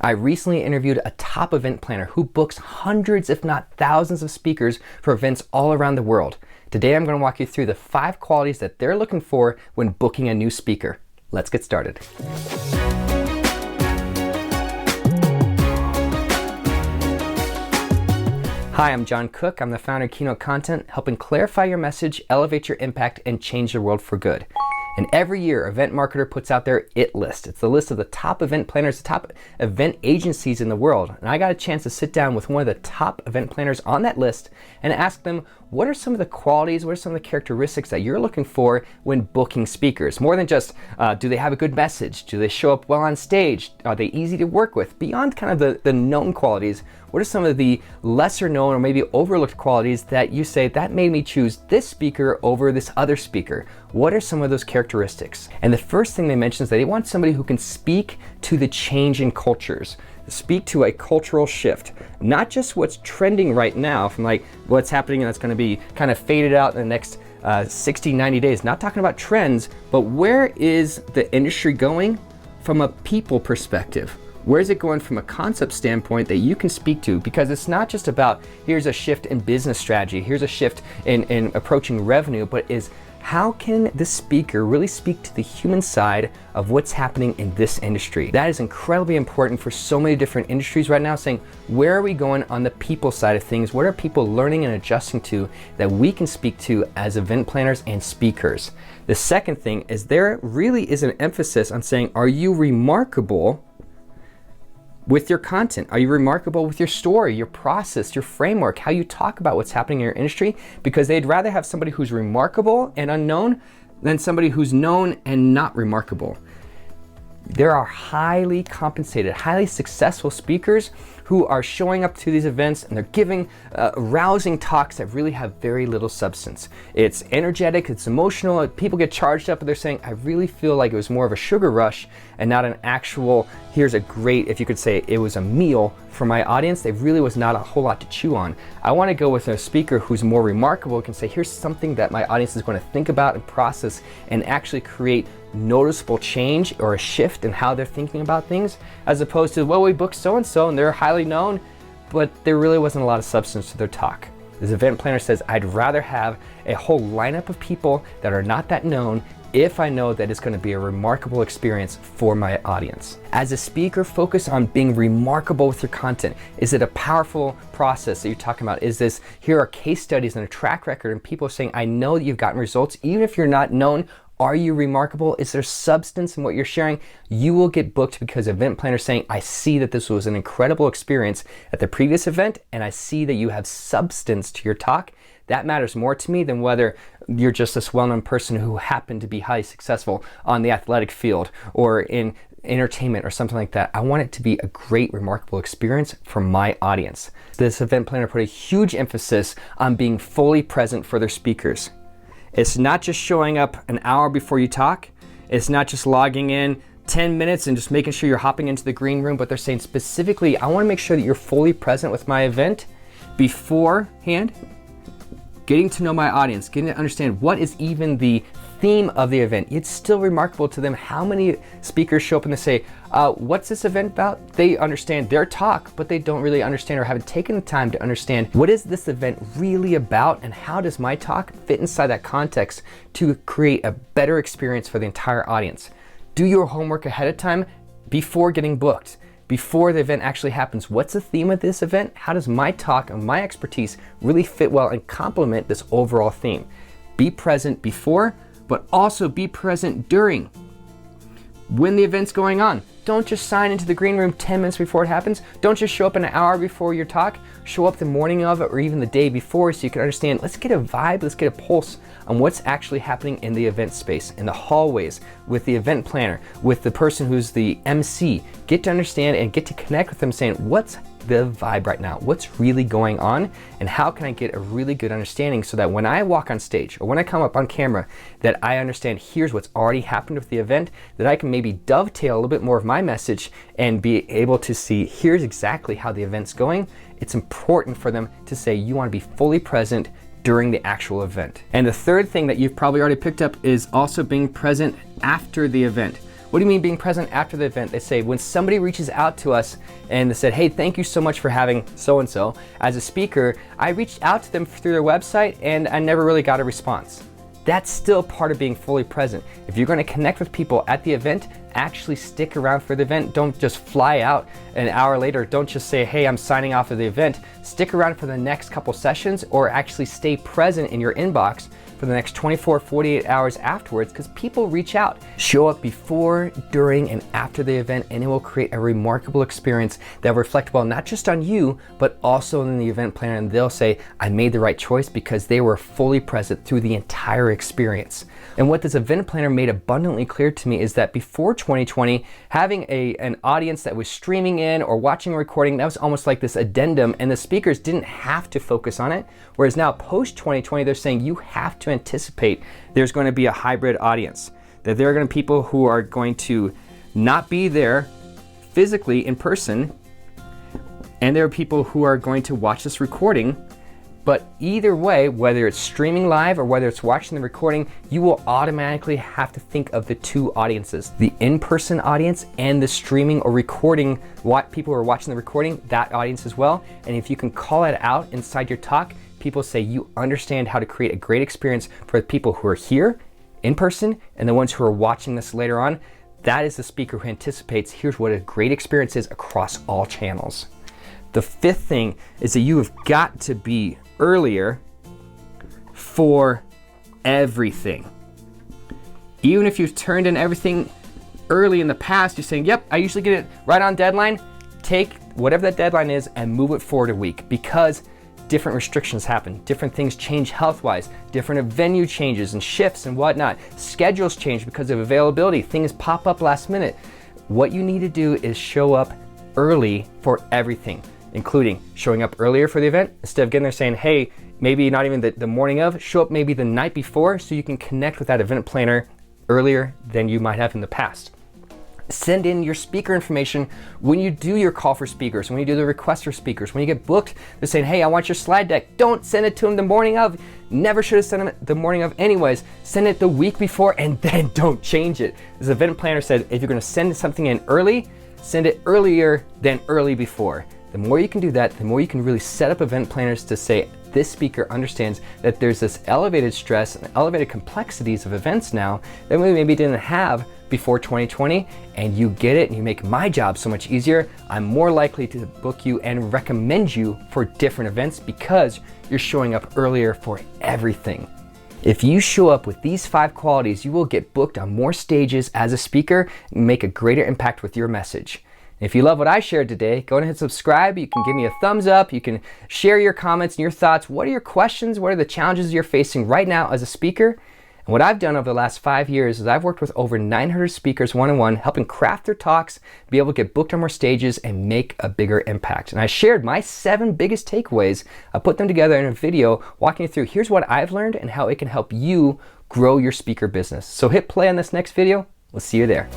I recently interviewed a top event planner who books hundreds, if not thousands of speakers for events all around the world. Today I'm going to walk you through the 5 qualities that they're looking for when booking a new speaker. Let's get started. Hi, I'm Jon Cook. I'm the founder of Keynote Content, helping clarify your message, elevate your impact, and change the world for good. And every year, Event Marketer puts out their IT list. It's the list of the top event planners, the top event agencies in the world. And I got a chance to sit down with one of the top event planners on that list and ask them, what are some of the qualities, what are some of the characteristics that you're looking for when booking speakers? More than just, do they have a good message? Do they show up well on stage? Are they easy to work with? Beyond kind of the known qualities, what are some of the lesser known or maybe overlooked qualities that you say, that made me choose this speaker over this other speaker? What are some of those characteristics? And the first thing they mention is that they want somebody who can speak to the change in cultures. Speak to a cultural shift, not just what's trending right now from like what's happening and that's going to be kind of faded out in the next 60, 90 days. Not talking about trends, but where is the industry going from a people perspective? Where is it going from a concept standpoint that you can speak to? Because it's not just about here's a shift in business strategy, here's a shift in approaching revenue, but is how can the speaker really speak to the human side of what's happening in this industry? That is incredibly important for so many different industries right now, saying where are we going on the people side of things? What are people learning and adjusting to that we can speak to as event planners and speakers? The second thing is there really is an emphasis on saying, are you remarkable with your content? Are you remarkable with your story, your process, your framework, how you talk about what's happening in your industry? Because they'd rather have somebody who's remarkable and unknown than somebody who's known and not remarkable. There are highly compensated, highly successful speakers who are showing up to these events and they're giving rousing talks that really have very little substance. It's energetic, it's emotional, people get charged up and they're saying, I really feel like it was more of a sugar rush and not an actual, here's a great, if you could say it was a meal for my audience. There really was not a whole lot to chew on. I want to go with a speaker who's more remarkable, can say, here's something that my audience is going to think about and process and actually create noticeable change or a shift in how they're thinking about things, as opposed to, well, we booked so-and-so and they're highly known, but there really wasn't a lot of substance to their talk. This event planner says, I'd rather have a whole lineup of people that are not that known if I know that it's going to be a remarkable experience for my audience. As a speaker, focus on being remarkable with your content. Is it a powerful process that you're talking about? Is this, here are case studies and a track record and people are saying, I know that you've gotten results, even if you're not known. Are you remarkable? Is there substance in what you're sharing? You will get booked because event planners saying, I see that this was an incredible experience at the previous event and I see that you have substance to your talk. That matters more to me than whether you're just this well-known person who happened to be highly successful on the athletic field or in entertainment or something like that. I want it to be a great, remarkable experience for my audience. This event planner put a huge emphasis on being fully present for their speakers. It's not just showing up an hour before you talk. It's not just logging in 10 minutes and just making sure you're hopping into the green room, but they're saying specifically, I want to make sure that you're fully present with my event beforehand, getting to know my audience, getting to understand what is even the theme of the event. It's still remarkable to them how many speakers show up and they say, what's this event about? They understand their talk, but they don't really understand or haven't taken the time to understand what is this event really about and how does my talk fit inside that context to create a better experience for the entire audience. Do your homework ahead of time before getting booked. Before the event actually happens, what's the theme of this event? How does my talk and my expertise really fit well and complement this overall theme? Be present before, but also be present during. When the event's going on, don't just sign into the green room 10 minutes before it happens. Don't just show up an hour before your talk. Show up the morning of it or even the day before so you can understand, let's get a vibe, let's get a pulse on what's actually happening in the event space, in the hallways, with the event planner, with the person who's the MC. Get to understand and get to connect with them saying, what's the vibe right now? What's really going on? And how can I get a really good understanding so that when I walk on stage or when I come up on camera, that I understand here's what's already happened with the event, that I can maybe dovetail a little bit more of my message and be able to see here's exactly how the event's going. It's important for them to say you want to be fully present during the actual event. And the third thing that you've probably already picked up is also being present after the event. What do you mean being present after the event? They say when somebody reaches out to us and they said, hey, thank you so much for having so-and-so as a speaker, I reached out to them through their website and I never really got a response. That's still part of being fully present. If you're going to connect with people at the event, actually stick around for the event. Don't just fly out an hour later. Don't just say, hey, I'm signing off of the event. Stick around for the next couple sessions, or actually stay present in your inbox for the next 24, 48 hours afterwards, because people reach out. Show up before, during, and after the event, and it will create a remarkable experience that will reflect well not just on you, but also in the event planner, and they'll say, I made the right choice because they were fully present through the entire experience. And what this event planner made abundantly clear to me is that before 2020, having an audience that was streaming in or watching a recording, that was almost like this addendum, and the speakers didn't have to focus on it. Whereas now, post 2020, they're saying you have to anticipate there's going to be a hybrid audience, that there are going to be people who are going to not be there physically in person, and there are people who are going to watch this recording. But either way, whether it's streaming live or whether it's watching the recording, you will automatically have to think of the two audiences, the in-person audience and the streaming or recording, what people who are watching the recording, that audience as well. And if you can call it out inside your talk, people say you understand how to create a great experience for the people who are here in person and the ones who are watching this later on. That is the speaker who anticipates, here's what a great experience is across all channels. The fifth thing is that you have got to be earlier for everything. Even if you've turned in everything early in the past, you're saying, yep, I usually get it right on deadline. Take whatever that deadline is and move it forward a week, because different restrictions happen, different things change health-wise, different venue changes and shifts and whatnot. Schedules change because of availability, things pop up last minute. What you need to do is show up early for everything, including showing up earlier for the event. Instead of getting there saying, hey, maybe not even the morning of, show up maybe the night before so you can connect with that event planner earlier than you might have in the past. Send in your speaker information when you do your call for speakers, when you do the request for speakers, when you get booked. They're saying, hey, I want your slide deck. Don't send it to them the morning of. Never should have sent them the morning of anyways. Send it the week before and then don't change it. This event planner said, if you're gonna send something in early, send it earlier than early before. The more you can do that, the more you can really set up event planners to say, this speaker understands that there's this elevated stress and elevated complexities of events now that we maybe didn't have before 2020, and you get it and you make my job so much easier. I'm more likely to book you and recommend you for different events because you're showing up earlier for everything. If you show up with these 5 qualities, you will get booked on more stages as a speaker and make a greater impact with your message. If you love what I shared today, go ahead and hit subscribe. You can give me a thumbs up. You can share your comments and your thoughts. What are your questions? What are the challenges you're facing right now as a speaker? And what I've done over the last 5 years is I've worked with over 900 speakers one-on-one, helping craft their talks, be able to get booked on more stages and make a bigger impact. And I shared my 7 biggest takeaways. I put them together in a video walking you through, here's what I've learned and how it can help you grow your speaker business. So hit play on this next video. We'll see you there.